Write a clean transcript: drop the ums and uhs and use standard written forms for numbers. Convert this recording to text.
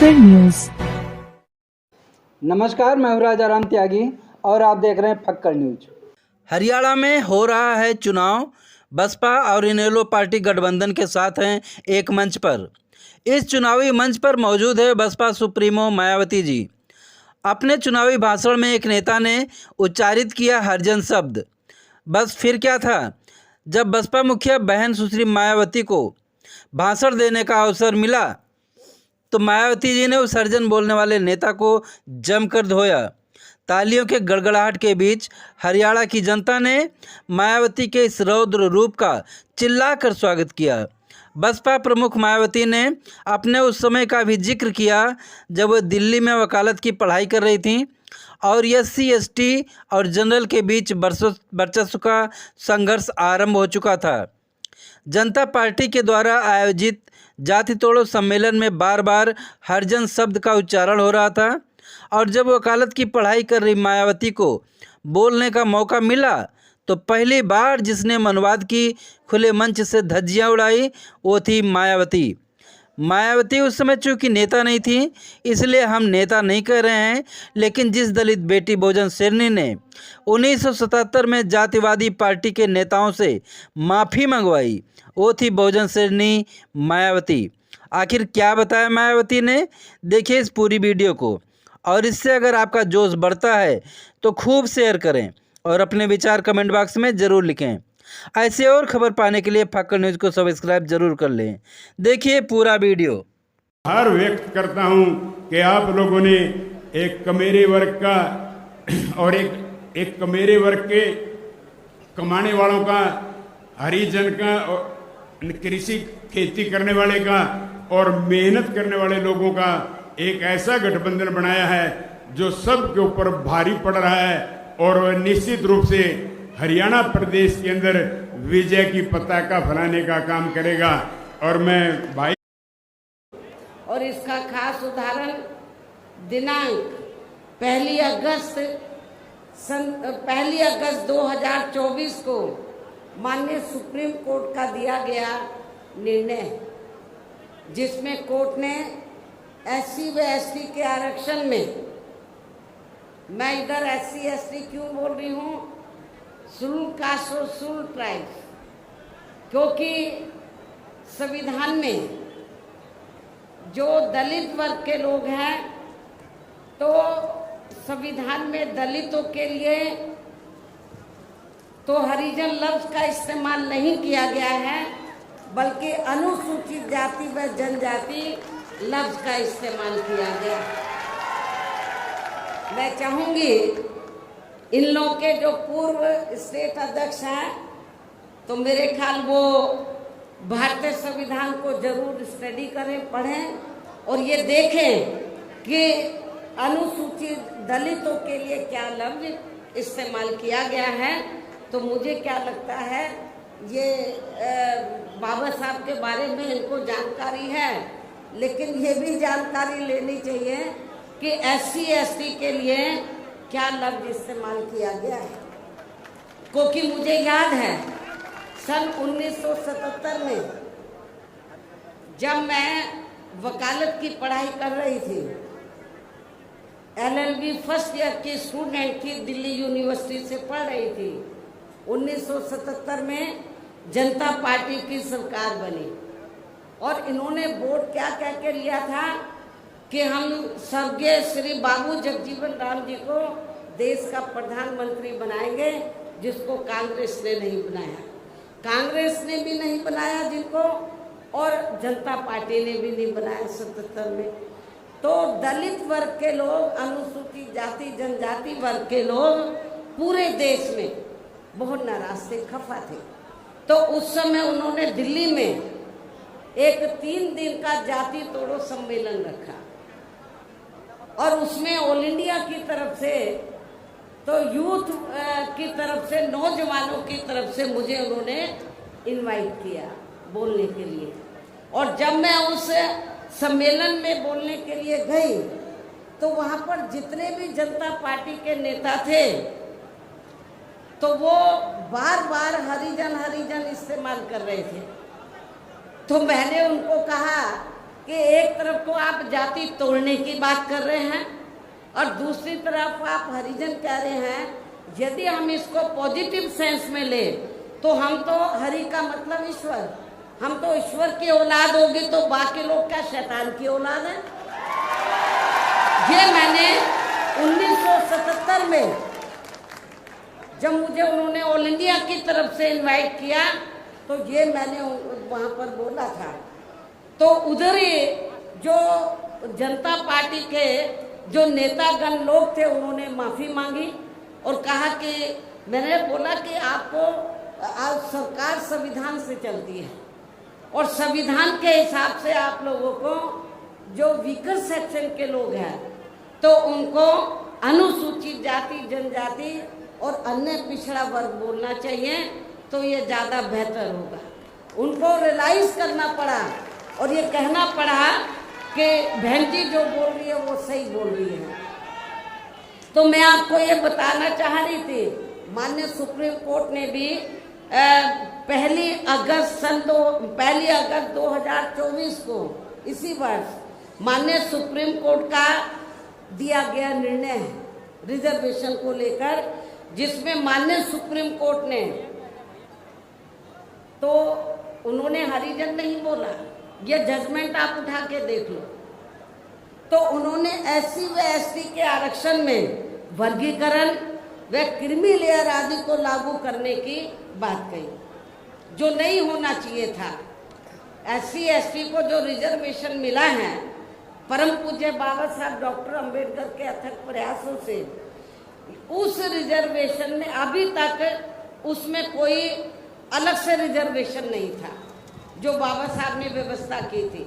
फक्कड़ news. नमस्कार, मैं हूं राजाराम त्यागी और आप देख रहे हैं फक्कड़ न्यूज। हरियाणा में हो रहा है चुनाव। बसपा और इनेलो पार्टी गठबंधन के साथ हैं एक मंच पर। इस चुनावी मंच पर मौजूद है बसपा सुप्रीमो मायावती जी। अपने चुनावी भाषण में एक नेता ने उच्चारित किया हरिजन शब्द। बस फिर क्या था, जब बसपा मुखिया बहन सुश्री मायावती को भाषण देने का अवसर मिला तो मायावती जी ने उस हरिजन बोलने वाले नेता को जमकर धोया। तालियों के गड़गड़ाहट के बीच हरियाणा की जनता ने मायावती के इस रौद्र रूप का चिल्लाकर स्वागत किया। बसपा प्रमुख मायावती ने अपने उस समय का भी जिक्र किया जब वो दिल्ली में वकालत की पढ़ाई कर रही थीं और SC ST और जनरल के बीच वर्चस्व का संघर्ष आरंभ हो चुका था। जनता पार्टी के द्वारा आयोजित जाति तोड़ो सम्मेलन में बार बार हरिजन शब्द का उच्चारण हो रहा था और जब वकालत की पढ़ाई कर रही मायावती को बोलने का मौका मिला तो पहली बार जिसने मनुवाद की खुले मंच से धज्जियां उड़ाई वो थी मायावती। मायावती उस समय चूँकि नेता नहीं थी, इसलिए हम नेता नहीं कह रहे हैं, लेकिन जिस दलित बेटी बहुजन शेरनी ने 1977 में जातिवादी पार्टी के नेताओं से माफ़ी मंगवाई वो थी बहुजन शेरनी मायावती। आखिर क्या बताया मायावती ने, देखिए इस पूरी वीडियो को। और इससे अगर आपका जोश बढ़ता है तो खूब शेयर करें और अपने विचार कमेंट बॉक्स में ज़रूर लिखें। ऐसे और खबर पाने के लिए फक्कड़ न्यूज़ को सब्सक्राइब जरूर कर लें। देखिए पूरा वीडियो। हर व्यक्त करता हूं कि आप लोगों ने एक कमेरे वर्ग का और एक कमेरे वर्ग के कमाने वालों का, हरिजन का, कृषि खेती करने वाले का और मेहनत करने वाले लोगों का एक ऐसा गठबंधन बनाया है जो सबके ऊपर भारी पड़ रहा है और वह निश्चित रूप से हरियाणा प्रदेश के अंदर विजय की पताका फहराने का काम करेगा। और मैं भाई और इसका खास उदाहरण दिनांक 1 अगस्त 2024 को माननीय सुप्रीम कोर्ट का दिया गया निर्णय, जिसमें कोर्ट ने SC व ST के आरक्षण में, मैं इधर SC ST क्यों बोल रही हूँ, शेड्यूल कास्ट और शेड्यूल ट्राइब्स, क्योंकि संविधान में जो दलित वर्ग के लोग हैं तो संविधान में दलितों के लिए तो हरिजन लफ्ज का इस्तेमाल नहीं किया गया है, बल्कि अनुसूचित जाति व जनजाति लफ्ज का इस्तेमाल किया गया। मैं चाहूंगी इन लोगों के जो पूर्व स्टेट अध्यक्ष हैं तो मेरे ख्याल वो भारतीय संविधान को जरूर स्टडी करें, पढ़ें और ये देखें कि अनुसूचित दलितों के लिए क्या लफ्ज इस्तेमाल किया गया है। तो मुझे क्या लगता है, ये बाबा साहब के बारे में इनको जानकारी है, लेकिन ये भी जानकारी लेनी चाहिए कि SC ST के लिए क्या लफ्ज इस्तेमाल किया गया है। क्योंकि मुझे याद है सन 1977 में जब मैं वकालत की पढ़ाई कर रही थी, LLB फर्स्ट ईयर की स्टूडेंट थी, दिल्ली यूनिवर्सिटी से पढ़ रही थी। 1977 में जनता पार्टी की सरकार बनी और इन्होंने वोट क्या कह के लिया था कि हम स्वर्गीय श्री बाबू जगजीवन राम जी को देश का प्रधानमंत्री बनाएंगे, जिसको कांग्रेस ने नहीं बनाया। कांग्रेस ने भी नहीं बनाया जिनको, और जनता पार्टी ने भी नहीं बनाया 77 में। तो दलित वर्ग के लोग, अनुसूचित जाति जनजाति वर्ग के लोग पूरे देश में बहुत नाराज थे, खफा थे। तो उस समय उन्होंने दिल्ली में एक 3 दिन का जाति तोड़ो सम्मेलन रखा और उसमें ऑल इंडिया की तरफ से, तो यूथ की तरफ से, नौजवानों की तरफ से मुझे उन्होंने इनवाइट किया बोलने के लिए। और जब मैं उस सम्मेलन में बोलने के लिए गई तो वहाँ पर जितने भी जनता पार्टी के नेता थे तो वो बार बार हरिजन हरिजन इस्तेमाल कर रहे थे। तो मैंने उनको कहा कि एक तरफ तो आप जाति तोड़ने की बात कर रहे हैं और दूसरी तरफ आप हरिजन कह रहे हैं। यदि हम इसको पॉजिटिव सेंस में ले तो हम तो हरि का मतलब ईश्वर, हम तो ईश्वर की औलाद होगी, तो बाकी लोग क्या शैतान की औलाद है? ये मैंने 1977 में जब मुझे उन्होंने ऑल इंडिया की तरफ से इनवाइट किया तो ये मैंने वहाँ पर बोला था। तो उधर ही जो जनता पार्टी के जो नेतागण लोग थे उन्होंने माफ़ी मांगी और कहा कि मैंने बोला कि आपको सरकार संविधान से चलती है और संविधान के हिसाब से आप लोगों को जो वीकर सेक्शन के लोग हैं तो उनको अनुसूचित जाति, जनजाति और अन्य पिछड़ा वर्ग बोलना चाहिए, तो ये ज़्यादा बेहतर होगा। उनको रियलाइज करना पड़ा और ये कहना पड़ा कि बहन जी जो बोल रही है वो सही बोल रही है। तो मैं आपको ये बताना चाह रही थी, माननीय सुप्रीम कोर्ट ने भी 1 अगस्त 2024 को इसी वर्ष माननीय सुप्रीम कोर्ट का दिया गया निर्णय है रिजर्वेशन को लेकर, जिसमें माननीय सुप्रीम कोर्ट ने तो उन्होंने हरिजन नहीं बोला, ये जजमेंट आप उठा के देख लो, तो उन्होंने SC व ST के आरक्षण में वर्गीकरण व क्रीमी लेयर आदि को लागू करने की बात कही, जो नहीं होना चाहिए था। SC ST को जो रिजर्वेशन मिला है परम पूज्य बाबा साहब डॉक्टर अंबेडकर के अथक प्रयासों से, उस रिजर्वेशन में अभी तक उसमें कोई अलग से रिजर्वेशन नहीं था जो बाबा साहब ने व्यवस्था की थी।